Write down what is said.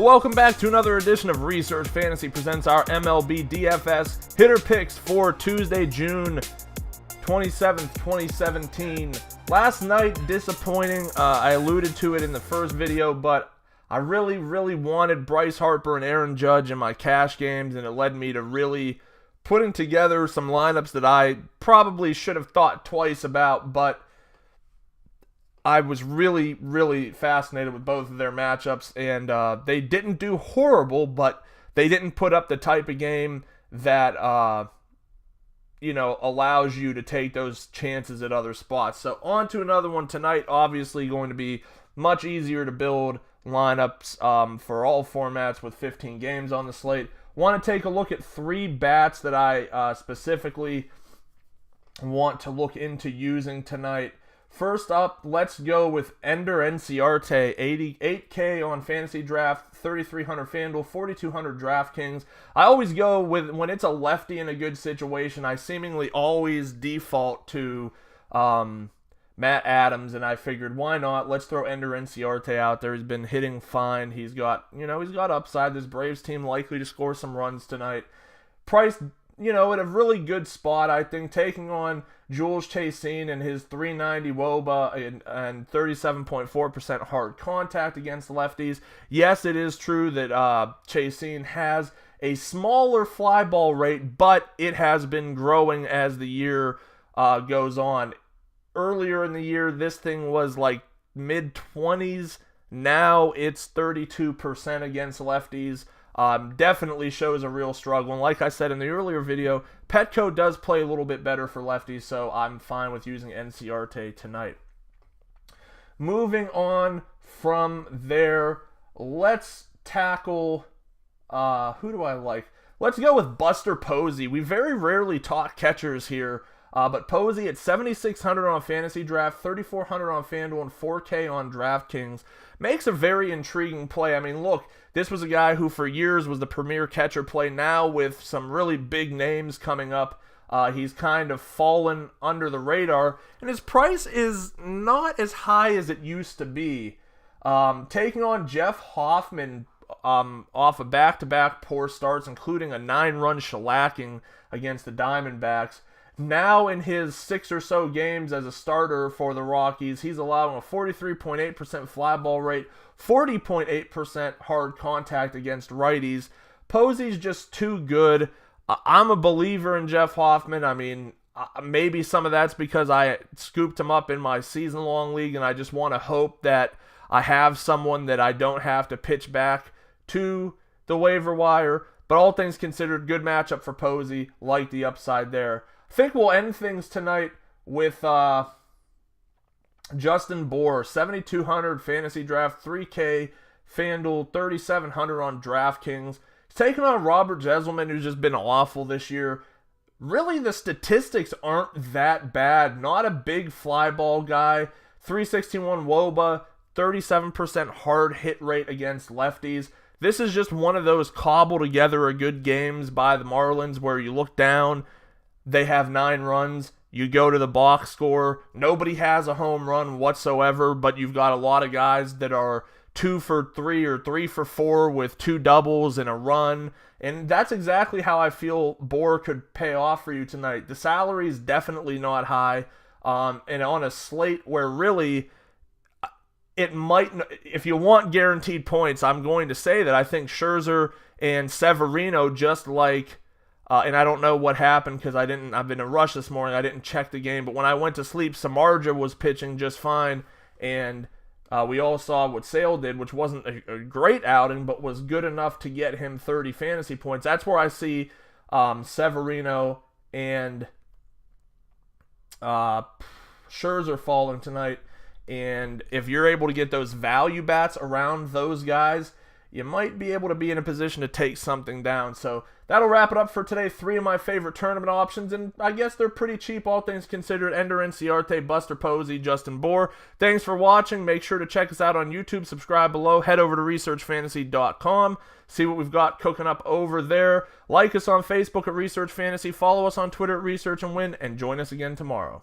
welcome back to another edition of Research Fantasy presents our MLB DFS hitter picks for Tuesday, June 27th, 2017. Last night, disappointing. I alluded to it in the first video, but I really wanted Bryce Harper and Aaron Judge in my cash games, and it led me to really putting together some lineups that I probably should have thought twice about, but I was really fascinated with both of their matchups, and they didn't do horrible, but they didn't put up the type of game that allows you to take those chances at other spots. So on to another one tonight. Obviously going to be much easier to build lineups for all formats with 15 games on the slate. Want to take a look at three bats that I specifically want to look into using tonight. First up, let's go with Ender Inciarte, 88K on Fantasy Draft, 3,300 FanDuel, 4,200 DraftKings. I always go with, when it's a lefty in a good situation, I seemingly always default to Matt Adams, and I figured, why not? Let's throw Ender Inciarte out there. He's been hitting fine. He's got upside. This Braves team likely to score some runs tonight. Priced, at a really good spot, I think, taking on Jules Chassin and his 390 WOBA and 37.4% hard contact against lefties. Yes, it is true that Chassin has a smaller fly ball rate, but it has been growing as the year goes on. Earlier in the year, this thing was like mid-20s. Now it's 32% against lefties. Definitely shows a real struggle. And like I said in the earlier video, Petco does play a little bit better for lefties, so I'm fine with using Inciarte tonight. Moving on from there, let's tackle, who do I like? Let's go with Buster Posey. We very rarely talk catchers here, but Posey at 7,600 on Fantasy Draft, 3,400 on FanDuel, and 4K on DraftKings makes a very intriguing play. I mean, look, this was a guy who for years was the premier catcher play. Now with some really big names coming up, he's kind of fallen under the radar, and his price is not as high as it used to be. Taking on Jeff Hoffman off of back-to-back poor starts, including a 9-run shellacking against the Diamondbacks. Now in his 6 or so games as a starter for the Rockies, he's allowing a 43.8% fly ball rate, 40.8% hard contact against righties. Posey's just too good. I'm a believer in Jeff Hoffman. I mean, maybe some of that's because I scooped him up in my season-long league, and I just want to hope that I have someone that I don't have to pitch back to the waiver wire. But all things considered, good matchup for Posey. Like the upside there. I think we'll end things tonight with Justin Bour, 7,200 Fantasy Draft, 3K FanDuel, 3,700 on DraftKings. He's taking on Robert Jesselman, who's just been awful this year. Really, the statistics aren't that bad. Not a big fly ball guy. 361 WOBA, 37% hard hit rate against lefties. This is just one of those cobble together a good games by the Marlins where you look down, they have 9 runs. You go to the box score. Nobody has a home run whatsoever, but you've got a lot of guys that are 2 for 3 or 3 for 4 with 2 doubles and a run. And that's exactly how I feel Bour could pay off for you tonight. The salary is definitely not high. And on a slate where really it might, if you want guaranteed points, I'm going to say that I think Scherzer and Severino, just like, and I don't know what happened because I've been in a rush this morning. I didn't check the game, but when I went to sleep, Samardzija was pitching just fine, and we all saw what Sale did, which wasn't a great outing, but was good enough to get him 30 fantasy points. That's where I see Severino and Scherzer falling tonight, and if you're able to get those value bats around those guys, you might be able to be in a position to take something down. So that'll wrap it up for today. 3 of my favorite tournament options, and I guess they're pretty cheap, all things considered. Ender Inciarte, Buster Posey, Justin Bour. Thanks for watching. Make sure to check us out on YouTube. Subscribe below. Head over to researchfantasy.com. See what we've got cooking up over there. Like us on Facebook at Research Fantasy. Follow us on Twitter at Research and Win, and join us again tomorrow.